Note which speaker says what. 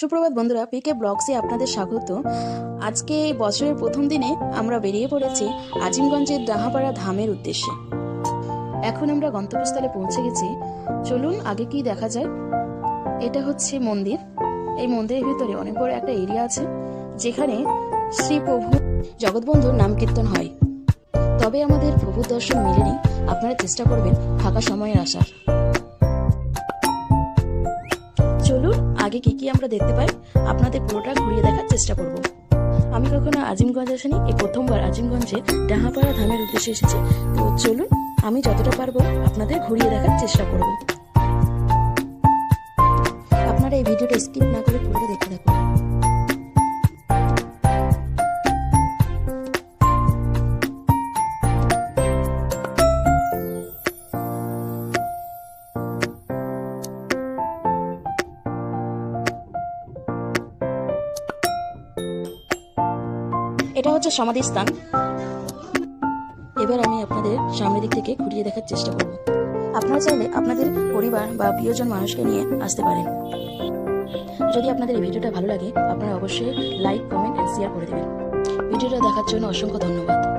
Speaker 1: সুপ্রভাত বন্ধুরা, পিকে ব্লগসে আপনাদের স্বাগত। আজকে বছরের প্রথম দিনে আমরা বেরিয়ে পড়েছি আজিমগঞ্জের ডাহাপাড়া ধামের উদ্দেশ্যে। এখন আমরা গন্তব্যস্থলে পৌঁছে গেছি। চলুন আগে কি দেখা যায়। এটা হচ্ছে মন্দির। এই মন্দিরের ভিতরে অনেক বড় একটা এরিয়া আছে, যেখানে শ্রী প্রভু জগৎবন্ধুর নাম কীর্তন হয়। তবে আমাদের প্রভুর দর্শন মেলেনি। আপনারা চেষ্টা করবেন ফাঁকা সময়ে আসার। চলুন আগে কি আমরা দেখতে পাই আপনাদের পুরোটা ঘুরিয়ে দেখার চেষ্টা করব। আমি কখনো আজিমগঞ্জ আসিনি, এই প্রথমবার আজিমগঞ্জে ডাহাপাড়া ধামের উদ্দেশ্যে এসেছি। তো চলুন আমি যতটা পারবো আপনাদের ঘুরিয়ে দেখার চেষ্টা করব। আপনারা এই ভিডিওটা স্কিপ না করে পুরোটা দেখতে থাকুন। এটা হচ্ছে সমাধি স্থান। এবার আমি আপনাদের সামনের দিক থেকে ঘুরিয়ে দেখার চেষ্টা করব। আপনারা চাইলে আপনাদের পরিবার বা প্রিয়জন মানুষকে নিয়ে আসতে পারেন। যদি আপনাদের এই ভিডিওটা ভালো লাগে, আপনারা অবশ্যই লাইক, কমেন্ট এন্ড শেয়ার করে দেবেন। ভিডিওটা দেখার জন্য অসংখ্য ধন্যবাদ।